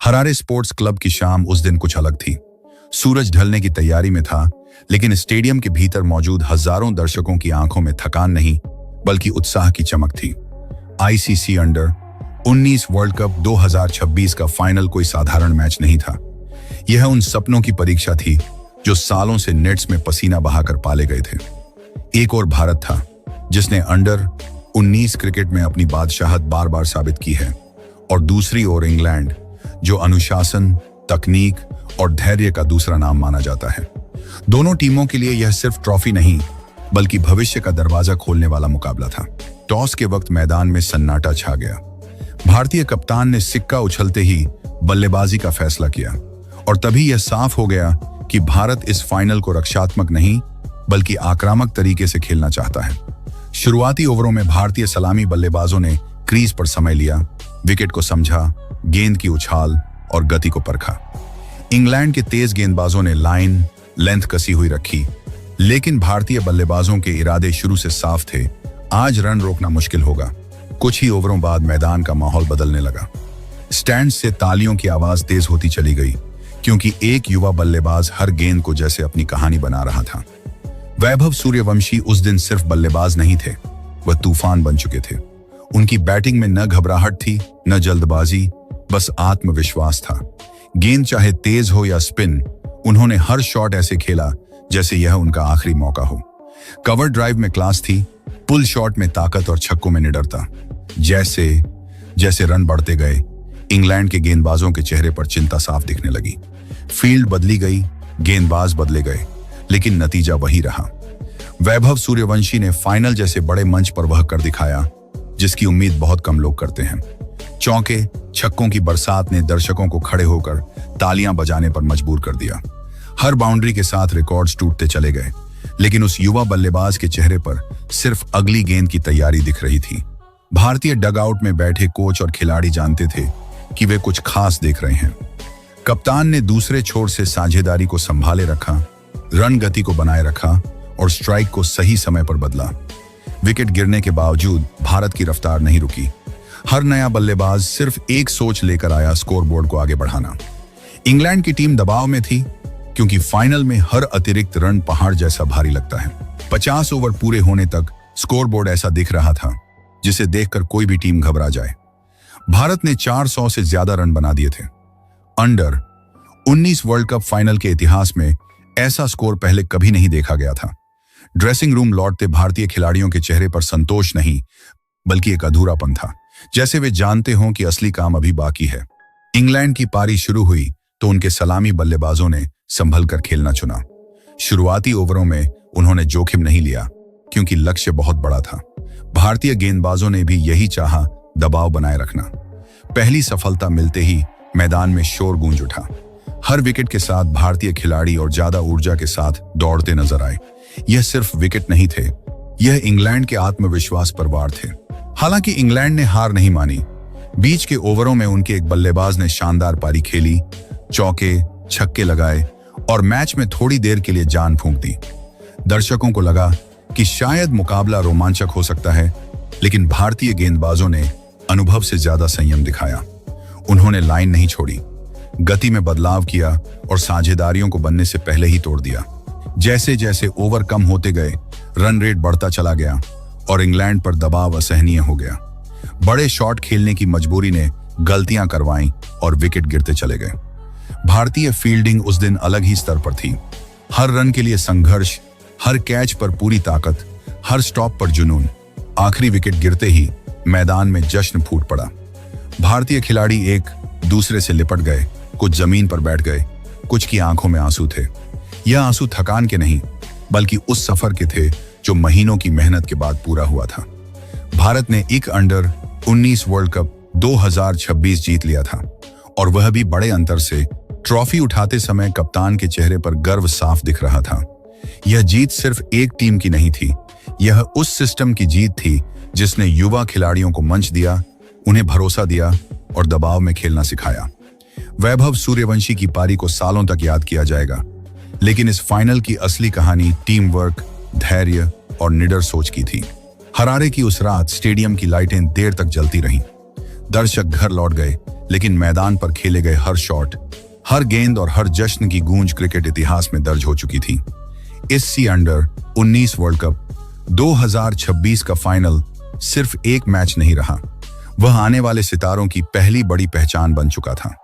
Harare sports club की शाम उस दिन कुछ अलग थी। सूरज ढलने की तैयारी में था, लेकिन स्टेडियम के भीतर मौजूद हजारों दर्शकों की आंखों में थकान नहीं, बल्कि उत्साह की चमक थी। आईसीसी अंडर 19 वर्ल्ड कप 2026 का फाइनल कोई साधारण मैच नहीं था। यह उन सपनों की परीक्षा थी जो सालों से नेट्स में पसीना बहाकर पाले गए थे। एक और भारत था जिसने अंडर 19 क्रिकेट में अपनी बादशाहत बार बार साबित की है, और दूसरी ओर इंग्लैंड, जो अनुशासन, तकनीक और धैर्य का दूसरा नाम माना जाता है। दोनों टीमों के लिए यह सिर्फ ट्रॉफी नहीं, बल्कि भविष्य का दरवाजा खोलने वाला मुकाबला था। टॉस के वक्त मैदान में सन्नाटा छा गया। भारतीय कप्तान ने सिक्का उछलते ही बल्लेबाजी का फैसला किया, और तभी यह साफ हो गया कि भारत इस फाइनल को रक्षात्मक नहीं, बल्कि आक्रामक तरीके से खेलना चाहता है। शुरुआती ओवरों में भारतीय सलामी बल्लेबाजों ने क्रीज पर समय लिया, विकेट को समझा, गेंद की उछाल और गति को परखा। इंग्लैंड के तेज गेंदबाजों ने लाइन लेंथ कसी हुई रखी, लेकिन भारतीय बल्लेबाजों के इरादे शुरू से साफ थे। आज रन रोकना मुश्किल होगा। कुछ ही ओवरों बाद मैदान का माहौल बदलने लगा। स्टैंड से तालियों की आवाज तेज होती चली गई, क्योंकि एक युवा बल्लेबाज हर गेंद को जैसे अपनी कहानी बना रहा था। वैभव सूर्यवंशी उस दिन सिर्फ बल्लेबाज नहीं थे, वह तूफान बन चुके थे। उनकी बैटिंग में न घबराहट थी, न जल्दबाजी, बस आत्मविश्वास था। गेंद चाहे तेज हो या स्पिन, उन्होंने हर शॉट ऐसे खेला जैसे यह उनका आखिरी मौका हो। कवर ड्राइव में क्लास थी, पुल शॉट में ताकत और छक्कों में निडरता। जैसे जैसे रन बढ़ते गए, इंग्लैंड के गेंदबाजों के चेहरे पर चिंता साफ दिखने लगी। फील्ड बदली गई, गेंदबाज बदले गए, लेकिन नतीजा वही रहा। वैभव सूर्यवंशी ने फाइनल जैसे बड़े मंच पर वह कर दिखाया जिसकी उम्मीद बहुत कम लोग करते हैं। चौके, छक्कों की बरसात ने दर्शकों को खड़े होकर तालियां बजाने पर मजबूर कर दिया। हर बाउंड्री के साथ रिकॉर्ड्स टूटते चले गए, लेकिन उस युवा बल्लेबाज के चेहरे पर सिर्फ अगली गेंद की तैयारी दिख रही थी। भारतीय डगआउट में बैठे कोच और खिलाड़ी जानते थे कि वे कुछ खास देख रहे हैं। कप्तान ने दूसरे छोर से साझेदारी को संभाले रखा, रन गति को बनाए रखा और स्ट्राइक को सही समय पर बदला। विकेट गिरने के बावजूद भारत की रफ्तार नहीं रुकी। हर नया बल्लेबाज सिर्फ एक सोच लेकर आया, स्कोरबोर्ड को आगे बढ़ाना। इंग्लैंड की टीम दबाव में थी, क्योंकि फाइनल में हर अतिरिक्त रन पहाड़ जैसा भारी लगता है। 50 ओवर पूरे होने तक स्कोरबोर्ड ऐसा दिख रहा था जिसे देखकर कोई भी टीम घबरा जाए। भारत ने 400 से ज्यादा रन बना दिए थे। अंडर 19 वर्ल्ड कप फाइनल के इतिहास में ऐसा स्कोर पहले कभी नहीं देखा गया था। ड्रेसिंग रूम लौटते भारतीय खिलाड़ियों के चेहरे पर संतोष नहीं, बल्कि एक अधूरापन था, जैसे वे जानते हों कि असली काम अभी बाकी है। इंग्लैंड की पारी शुरू हुई तो उनके सलामी बल्लेबाजों ने संभल कर खेलना चुना। शुरुआती ओवरों में उन्होंने जोखिम नहीं लिया, क्योंकि लक्ष्य बहुत बड़ा था। भारतीय गेंदबाजों ने भी यही चाहा, दबाव बनाए रखना। पहली सफलता मिलते ही मैदान में शोर गूंज उठा। हर विकेट के साथ भारतीय खिलाड़ी और ज्यादा ऊर्जा के साथ दौड़ते नजर आए। यह सिर्फ विकेट नहीं थे, यह इंग्लैंड के आत्मविश्वास पर वार थे। हालांकि इंग्लैंड ने हार नहीं मानी। बीच के ओवरों में उनके एक बल्लेबाज ने शानदार पारी खेली, चौके, छक्के लगाए और मैच में थोड़ी देर के लिए जान फूंक दी। दर्शकों को लगा कि शायद मुकाबला रोमांचक हो सकता है, लेकिन भारतीय गेंदबाजों ने अनुभव से ज्यादा संयम दिखाया। उन्होंने लाइन नहीं छोड़ी, गति में बदलाव किया और साझेदारियों को बनने से पहले ही तोड़ दिया। जैसे जैसे ओवर कम होते गए, रन रेट बढ़ता चला गया और इंग्लैंड पर दबाव असहनीय हो गया। बड़े शॉट खेलने की मजबूरी ने गलतियां करवाईं और विकेट गिरते चले गए। भारतीय फील्डिंग उस दिन अलग ही स्तर पर थी। हर रन के लिए संघर्ष, हर कैच पर पूरी ताकत, हर स्टॉप पर जुनून। आखिरी विकेट गिरते ही मैदान में जश्न फूट पड़ा। भारतीय खिलाड़ी एक दूसरे से लिपट गए, कुछ जमीन पर बैठ गए, कुछ की आंखों में आंसू थे। यह आंसू थकान के नहीं, बल्कि उस सफर के थे जो महीनों की मेहनत के बाद पूरा हुआ था। भारत ने एक अंडर 19 वर्ल्ड कप 2026 जीत लिया था, और वह भी बड़े अंतर से। ट्रॉफी उठाते समय कप्तान के चेहरे पर गर्व साफ दिख रहा था। यह जीत सिर्फ एक टीम की नहीं थी, यह उस सिस्टम की जीत थी जिसने युवा खिलाड़ियों को मंच दिया, उन्हें भरोसा दिया और दबाव में खेलना सिखाया। वैभव सूर्यवंशी की पारी को सालों तक याद किया जाएगा, लेकिन इस फाइनल की असली कहानी टीम वर्क, धैर्य और निडर सोच की थी। हरारे की उस रात स्टेडियम की लाइटें देर तक जलती रहीं। दर्शक घर लौट गए, लेकिन मैदान पर खेले गए हर शॉट, हर गेंद और हर जश्न की गूंज क्रिकेट इतिहास में दर्ज हो चुकी थी। इस सी अंडर 19 वर्ल्ड कप 2026 का फाइनल सिर्फ एक मैच नहीं रहा, वह आने वाले सितारों की पहली बड़ी पहचान बन चुका था।